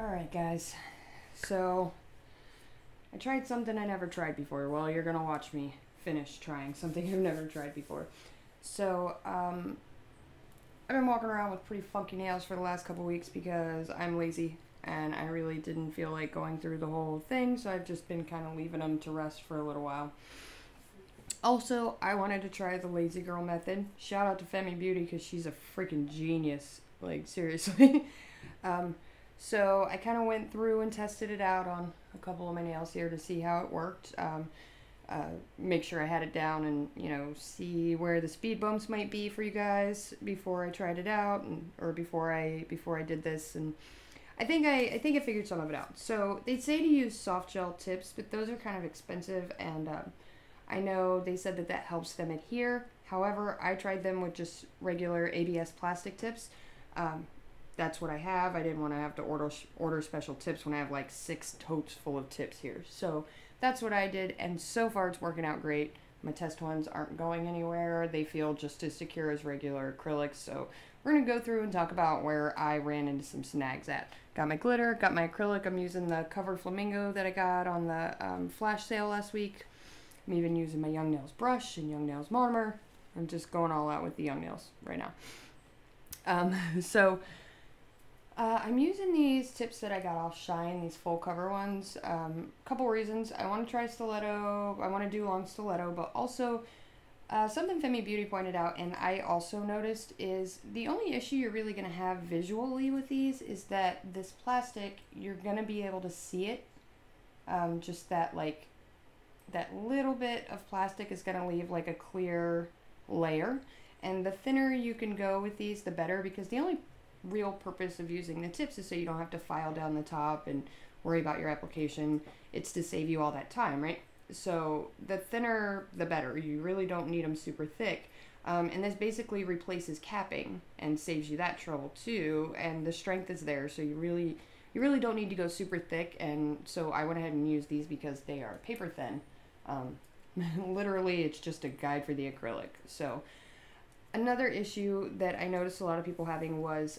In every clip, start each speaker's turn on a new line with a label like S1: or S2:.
S1: Alright guys, so I tried something I never tried before. Well, you're gonna watch me finish trying something I've never tried before. So, I've been walking around with pretty funky nails for the last couple weeks because I'm lazy and I really didn't feel like going through the whole thing, so I've just been kind of leaving them to rest for a little while. Also, I wanted to try the Lazy Girl method. Shout out to Femi Beauty because she's a freaking genius. Like, seriously. So I kind of went through and tested it out on a couple of my nails here to see how it worked. Make sure I had it down and, see where the speed bumps might be for you guys before I tried it out or before I did this. And I think I figured some of it out. So they say to use soft gel tips, but those are kind of expensive, and I know they said that helps them adhere. However, I tried them with just regular ABS plastic tips. That's what I have. I didn't want to have to order special tips when I have like 6 totes full of tips here. So that's what I did, and so far it's working out great. My test ones aren't going anywhere. They feel just as secure as regular acrylics. So we're going to go through and talk about where I ran into some snags at. Got my glitter, got my acrylic. I'm using the Covered Flamingo that I got on the flash sale last week. I'm even using my Young Nails brush and Young Nails monomer. I'm just going all out with the Young Nails right now. I'm using these tips that I got off Shine, these full cover ones. Couple reasons. I want to try stiletto. I want to do long stiletto, but also something Femi Beauty pointed out, and I also noticed, is the only issue you're really going to have visually with these is that this plastic, you're going to be able to see it. Just that little bit of plastic is going to leave like a clear layer. And the thinner you can go with these, the better, because the only real purpose of using the tips is so you don't have to file down the top and worry about your application. It's to save you all that time, right? So the thinner the better. You really don't need them super thick. And this basically replaces capping and saves you that trouble too, and the strength is there, so you really don't need to go super thick. And so I went ahead and used these because they are paper thin. Literally, it's just a guide for the acrylic. So another issue that I noticed a lot of people having was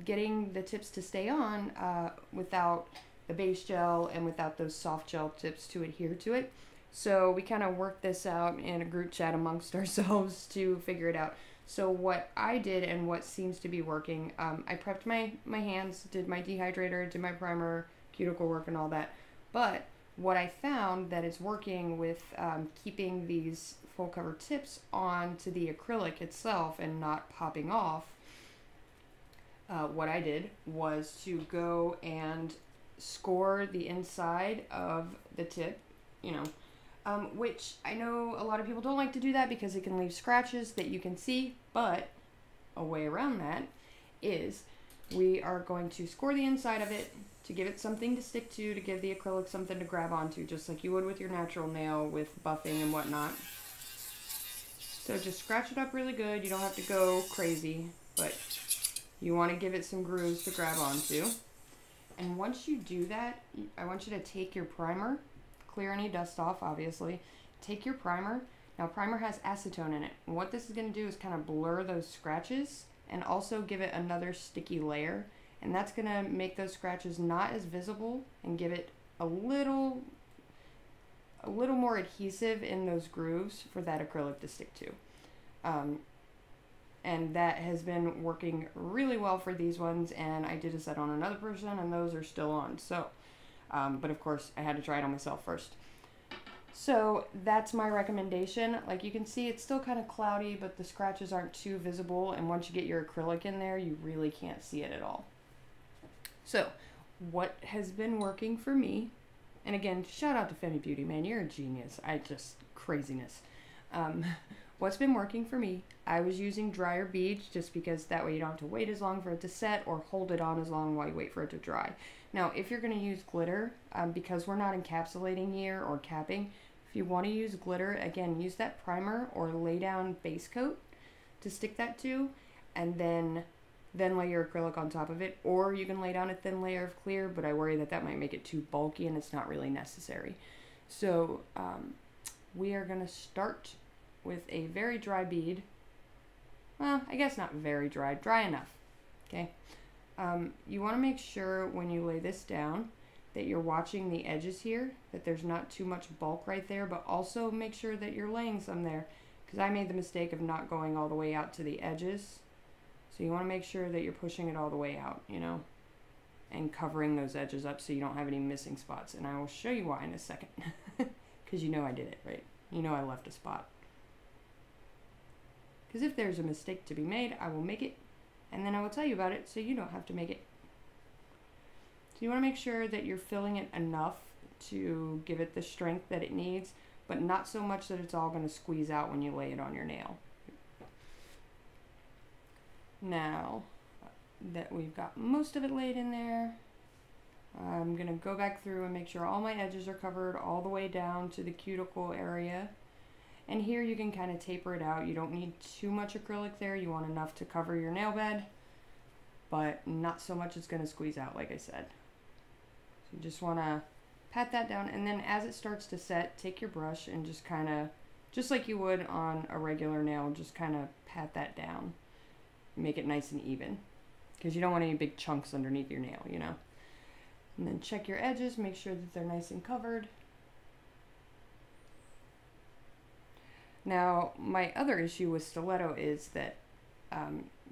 S1: getting the tips to stay on without the base gel and without those soft gel tips to adhere to it. So we kind of worked this out in a group chat amongst ourselves to figure it out. So what I did, and what seems to be working, I prepped my hands, did my dehydrator, did my primer, cuticle work and all that. But what I found that is working with keeping these full cover tips onto the acrylic itself and not popping off, what I did was to go and score the inside of the tip, which I know a lot of people don't like to do that because it can leave scratches that you can see, but a way around that is we are going to score the inside of it to give it something to stick to give the acrylic something to grab onto, just like you would with your natural nail with buffing and whatnot. So just scratch it up really good. You don't have to go crazy, but you want to give it some grooves to grab onto. And once you do that, I want you to take your primer, clear any dust off, obviously. Take your primer. Now, primer has acetone in it. And what this is going to do is kind of blur those scratches and also give it another sticky layer. And that's going to make those scratches not as visible and give it a little more adhesive in those grooves for that acrylic to stick to. And that has been working really well for these ones, and I did a set on another person and those are still on. So, but of course I had to try it on myself first. So that's my recommendation. Like you can see, it's still kind of cloudy, but the scratches aren't too visible, and once you get your acrylic in there, you really can't see it at all. So what has been working for me, and again, shout out to Femi Beauty, man, you're a genius. Craziness. What's been working for me, I was using drier beads just because that way you don't have to wait as long for it to set or hold it on as long while you wait for it to dry. Now, if you're going to use glitter, because we're not encapsulating here or capping, if you want to use glitter, again, use that primer or lay down base coat to stick that to, and then lay your acrylic on top of it, or you can lay down a thin layer of clear, but I worry that might make it too bulky and it's not really necessary. So we are going to start with a very dry bead. Well, I guess not very dry, dry enough, okay? You want to make sure when you lay this down that you're watching the edges here, that there's not too much bulk right there, but also make sure that you're laying some there, because I made the mistake of not going all the way out to the edges. So you want to make sure that you're pushing it all the way out, you know, and covering those edges up so you don't have any missing spots. And I will show you why in a second, because you know I did it, right? You know I left a spot. Because if there's a mistake to be made, I will make it, and then I will tell you about it so you don't have to make it. So you want to make sure that you're filling it enough to give it the strength that it needs, but not so much that it's all going to squeeze out when you lay it on your nail. Now that we've got most of it laid in there, I'm going to go back through and make sure all my edges are covered all the way down to the cuticle area. And here you can kind of taper it out. You don't need too much acrylic there. You want enough to cover your nail bed, but not so much it's going to squeeze out, like I said. So you just want to pat that down, and then as it starts to set, take your brush and just kind of, just like you would on a regular nail, just kind of pat that down. Make it nice and even, because you don't want any big chunks underneath your nail, you know. And then check your edges, make sure that they're nice and covered. Now, my other issue with stiletto is that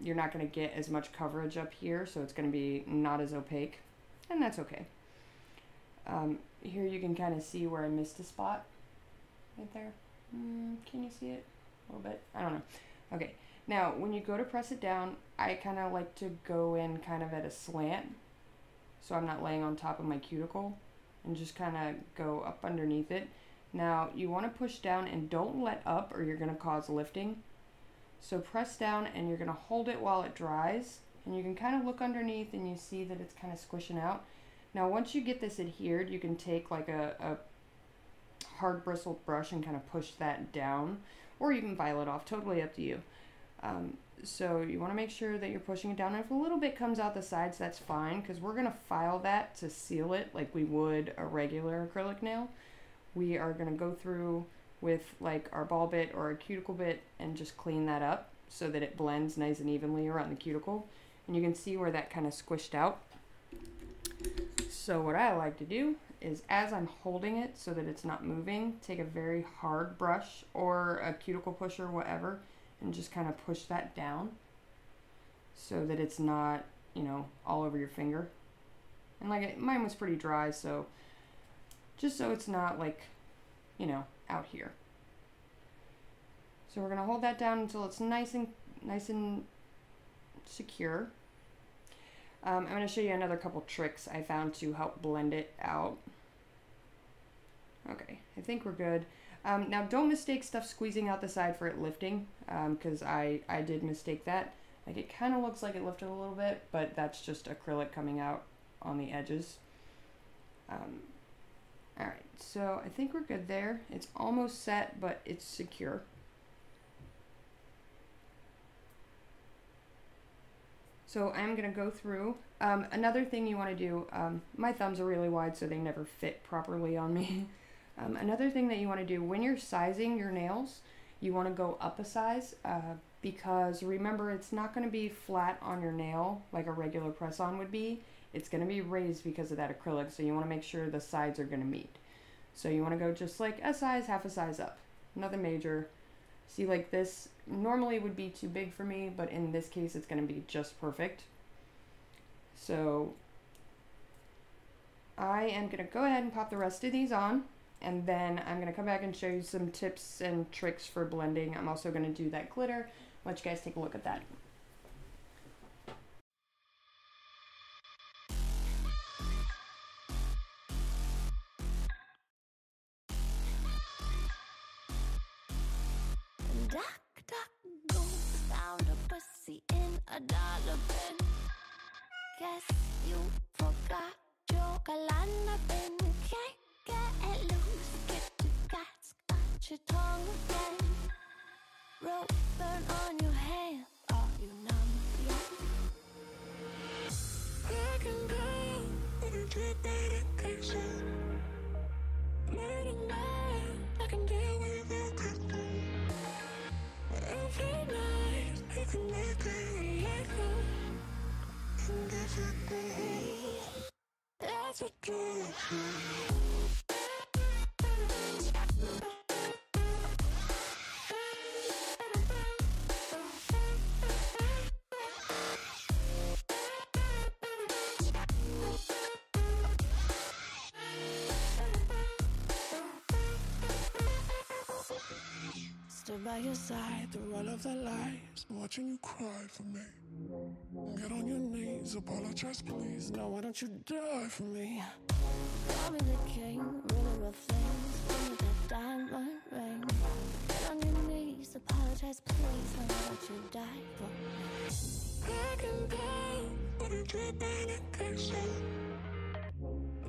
S1: you're not going to get as much coverage up here, so it's going to be not as opaque, and that's okay. Here you can kind of see where I missed a spot right there. Can you see it a little bit? I don't know. Okay, now when you go to press it down, I kind of like to go in kind of at a slant, so I'm not laying on top of my cuticle, and just kind of go up underneath it. Now you want to push down and don't let up or you're going to cause lifting. So press down and you're going to hold it while it dries, and you can kind of look underneath and you see that it's kind of squishing out. Now once you get this adhered, you can take like a hard bristled brush and kind of push that down, or you can file it off, totally up to you. So you want to make sure that you're pushing it down. And if a little bit comes out the sides, that's fine, because we're going to file that to seal it like we would a regular acrylic nail. We are going to go through with like our ball bit or a cuticle bit and just clean that up so that it blends nice and evenly around the cuticle. And you can see where that kind of squished out. So what I like to do is, as I'm holding it so that it's not moving, take a very hard brush or a cuticle pusher, whatever, and just kind of push that down so that it's not, you know, all over your finger. And like mine was pretty dry, so just so it's not like, you know, out here. So we're gonna hold that down until it's nice and secure. I'm gonna show you another couple tricks I found to help blend it out. Okay, I think we're good. Now don't mistake stuff squeezing out the side for it lifting, because I did mistake that. Like it kind of looks like it lifted a little bit, but that's just acrylic coming out on the edges. Alright, so I think we're good there. It's almost set, but it's secure. So I'm going to go through. Another thing you want to do, my thumbs are really wide so they never fit properly on me. Another thing that you want to do when you're sizing your nails, you want to go up a size, because remember, it's not going to be flat on your nail like a regular press-on would be. It's going to be raised because of that acrylic, so you want to make sure the sides are going to meet. So you want to go just like a size, half a size up. Nothing major. See, like this normally would be too big for me, but in this case it's going to be just perfect. So I am going to go ahead and pop the rest of these on, and then I'm going to come back and show you some tips and tricks for blending. I'm also going to do that glitter. Let you guys take a look at that.
S2: Duck, duck, goose, found a pussy in a dollar bin. Guess you forgot your Kalana bin. Can't get loose, get to guts, got your tongue again. Rope burn on your hand, are you numb yet? I can go and get medication. Late at night, I can deal with it quickly. Every night, you can make it let go. And if That's what do. Stood by your side through all of the lies, watching you cry for me. Get on your knees, apologize please. No, why don't you die for me? Call me the king, ruler of things. Give me that diamond ring. Get on your knees, apologize please. No, why don't you die for me? I can go, but it's your medication.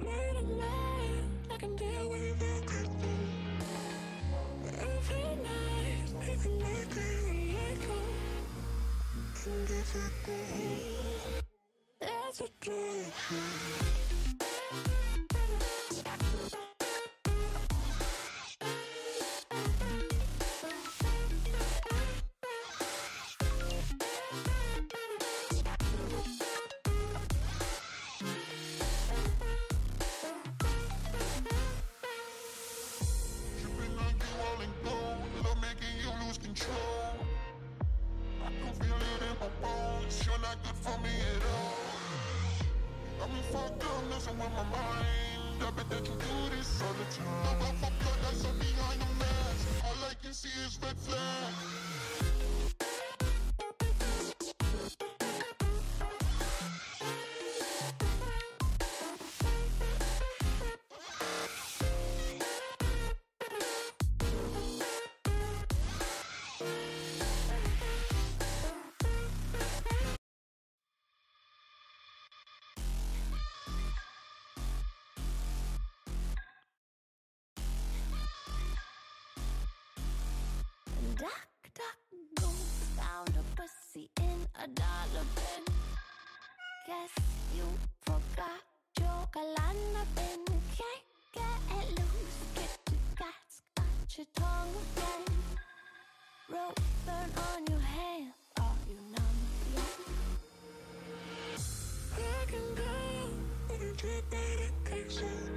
S2: Late at night, I can deal with everything. Every night, even like I let go. And that's what do. That's what do. Duck, duck, goose found a pussy in a dollar bin. Guess you forgot your galana bin. Can't get loose, get your guts, got your tongue again. Rope burn on your hand, are you numb yet? I can go, but it's your medication.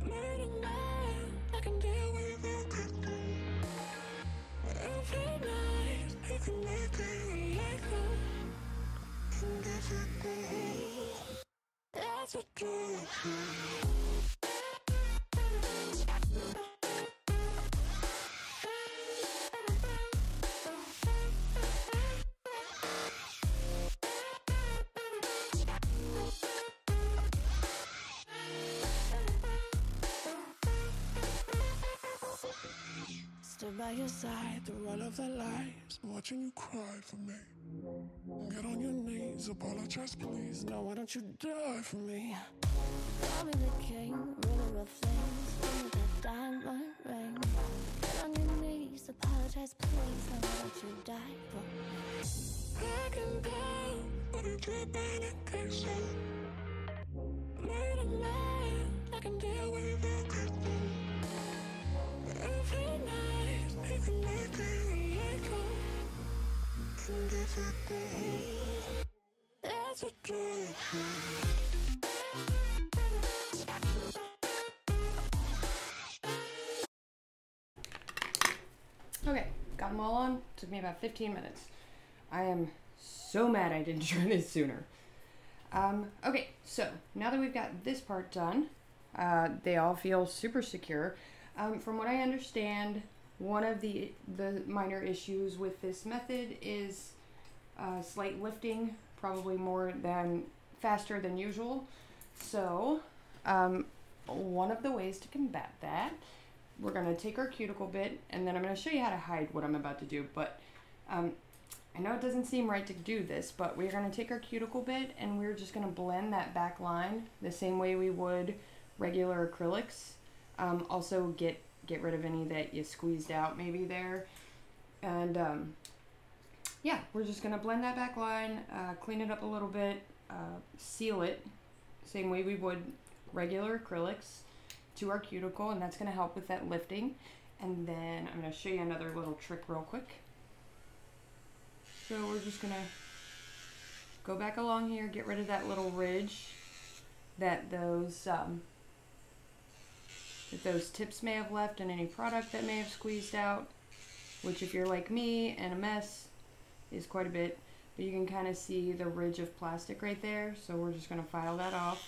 S2: Late at night, I can deal with everything. Every night, even like I let go. And that's what do. That's what do. Stood by your side through all of the lies, watching you cry for me. Get on your knees, apologize please. No, why don't you die for me? Call me the king, ruler of things. Give me that diamond ring. Get on your knees, apologize please. No, why don't you die for me? I can go, but it's your medication. Late at night, I can deal with everything. Every night, even like I let go. And that's what do. That's what do.
S1: Okay, got them all on. Took me about 15 minutes. I am so mad I didn't try this sooner. Okay, so now that we've got this part done, they all feel super secure. From what I understand, one of the minor issues with this method is slight lifting, probably faster than usual. So, one of the ways to combat that, we're going to take our cuticle bit, and then I'm going to show you how to hide what I'm about to do, but I know it doesn't seem right to do this, but we're going to take our cuticle bit, and we're just going to blend that back line the same way we would regular acrylics. Also get rid of any that you squeezed out maybe there. And yeah, we're just going to blend that back line, clean it up a little bit, seal it, same way we would regular acrylics to our cuticle, and that's going to help with that lifting. And then I'm going to show you another little trick real quick. So we're just going to go back along here, get rid of that little ridge that those tips may have left and any product that may have squeezed out, which if you're like me and a mess is quite a bit, but you can kind of see the ridge of plastic right there. So we're just going to file that off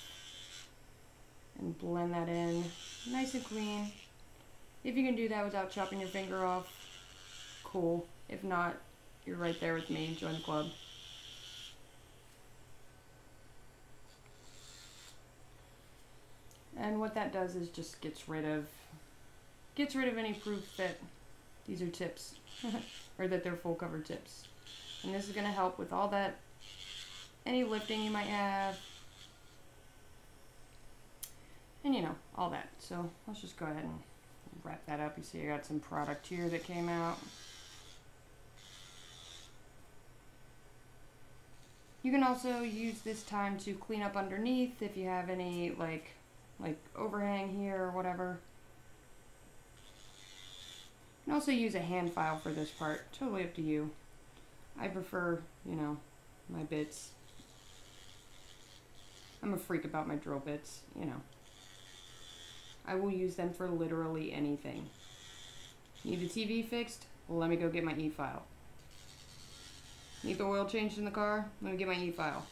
S1: and blend that in nice and clean. If you can do that without chopping your finger off, cool. If not, you're right there with me. Join the club. And what that does is just gets rid of any proof that these are tips or that they're full cover tips. And this is going to help with all that, any lifting you might have, and you know, all that. So let's just go ahead and wrap that up. You see I got some product here that came out. You can also use this time to clean up underneath if you have any like overhang here or whatever. You can also use a hand file for this part, totally up to you. I prefer, you know, my bits. I'm a freak about my drill bits, you know. I will use them for literally anything. Need the TV fixed? Well, let me go get my e-file. Need the oil changed in the car? Let me get my e-file.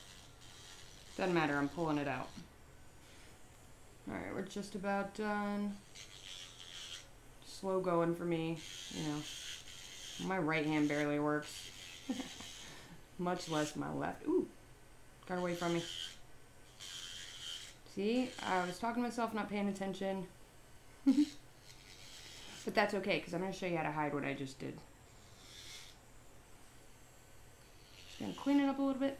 S1: Doesn't matter, I'm pulling it out. Alright, we're just about done. Slow going for me, you know. My right hand barely works. Much less my left. Ooh, got away from me. See, I was talking to myself, not paying attention. But that's okay, because I'm going to show you how to hide what I just did. Just going to clean it up a little bit.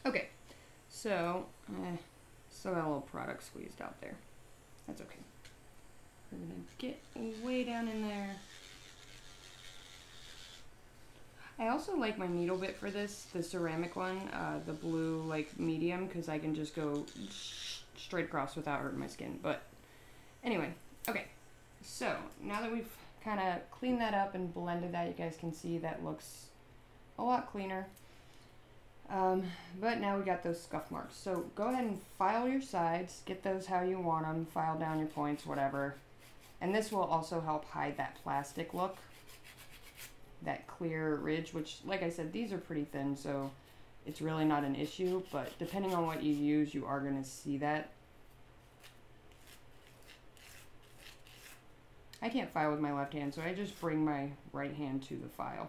S1: Okay, so, still got a little product squeezed out there. That's okay. We're going to get way down in there. I also like my needle bit for this, the ceramic one, the blue like medium, because I can just go straight across without hurting my skin. But anyway, okay, so now that we've kind of cleaned that up and blended that, you guys can see that looks a lot cleaner. But now we got those scuff marks. So go ahead and file your sides, get those how you want them, file down your points, whatever. And this will also help hide that plastic look, that clear ridge, which, like I said, these are pretty thin, so it's really not an issue, but depending on what you use, you are going to see that. I can't file with my left hand, so I just bring my right hand to the file.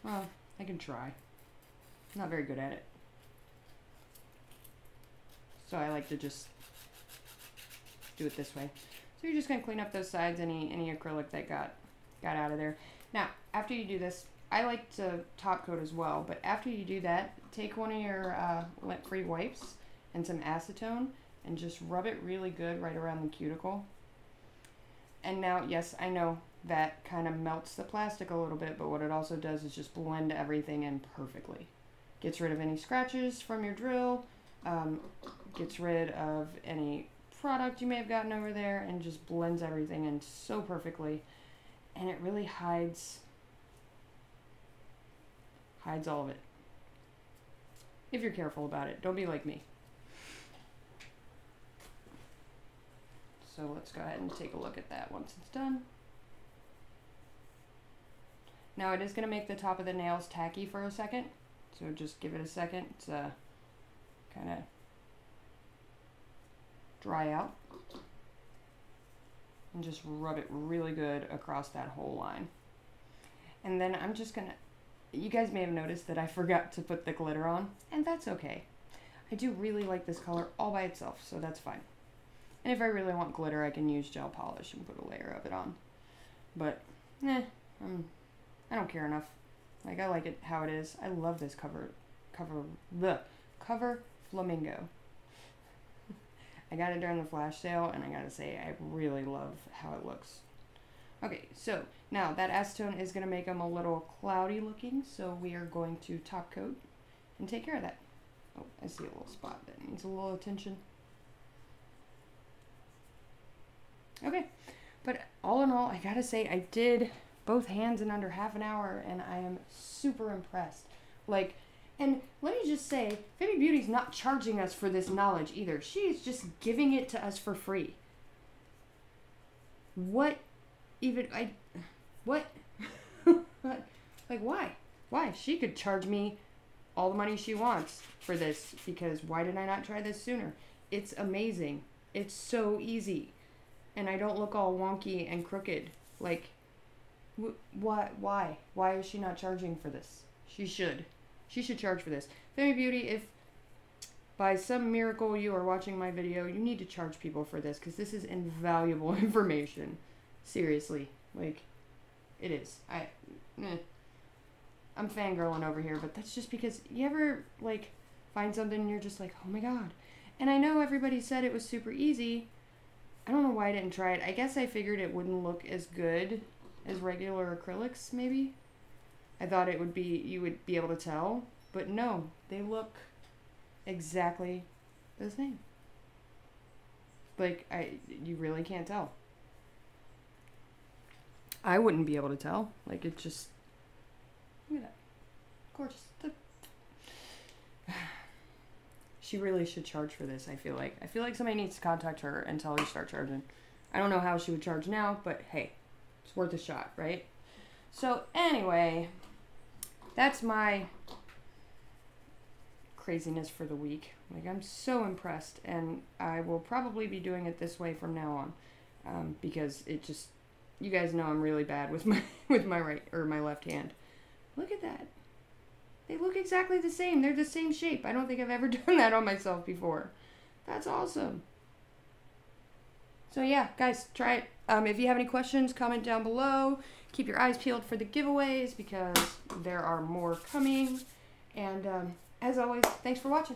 S1: Well, I can try. I'm not very good at it. So I like to just do it this way. So you're just going to clean up those sides, any acrylic that got out of there. Now, after you do this, I like to top coat as well, but after you do that, take one of your lint-free wipes and some acetone and just rub it really good right around the cuticle. And now, yes, I know that kind of melts the plastic a little bit, but what it also does is just blend everything in perfectly. Gets rid of any scratches from your drill, gets rid of any product you may have gotten over there, and just blends everything in so perfectly. And it really hides all of it. If you're careful about it. Don't be like me. So let's go ahead and take a look at that once it's done. Now it is going to make the top of the nails tacky for a second. So just give it a second to kind of dry out. And just rub it really good across that whole line. And then I'm just gonna, you guys may have noticed that I forgot to put the glitter on, and that's okay. I do really like this color all by itself, so that's fine. And if I really want glitter, I can use gel polish and put a layer of it on. But, I don't care enough. Like, I like it how it is. I love this cover flamingo. I got it during the flash sale, and I gotta say, I really love how it looks. Okay, so now that acetone is gonna make them a little cloudy looking, so we are going to top coat and take care of that. Oh, I see a little spot that needs a little attention. Okay, but all in all, I gotta say, I did both hands in under half an hour, and I am super impressed. Like, and let me just say, Femi Beauty's not charging us for this knowledge either. She's just giving it to us for free. What even, what? Like, why? Why? She could charge me all the money she wants for this, because why did I not try this sooner? It's amazing. It's so easy. And I don't look all wonky and crooked. Like, why? Why is she not charging for this? She should. She should charge for this. Femi Beauty, if by some miracle you are watching my video, you need to charge people for this, because this is invaluable information. Seriously. Like, it is. I'm fangirling over here, but that's just because you ever, like, find something and you're just like, oh my god. And I know everybody said it was super easy. I don't know why I didn't try it. I guess I figured it wouldn't look as good as regular acrylics, maybe. I thought it would be, you would be able to tell. But no, they look exactly the same. Like, you really can't tell. I wouldn't be able to tell. Like, it just, look at that. Gorgeous. She really should charge for this, I feel like. I feel like somebody needs to contact her and tell her to start charging. I don't know how she would charge now, but hey, it's worth a shot, right? So anyway, that's my craziness for the week. Like, I'm so impressed, and I will probably be doing it this way from now on, because it just, you guys know I'm really bad with my right or my left hand. Look at that. They look exactly the same. They're the same shape. I don't think I've ever done that on myself before. That's awesome. So yeah, guys, try it. If you have any questions, comment down below. Keep your eyes peeled for the giveaways, because there are more coming. And as always, thanks for watching.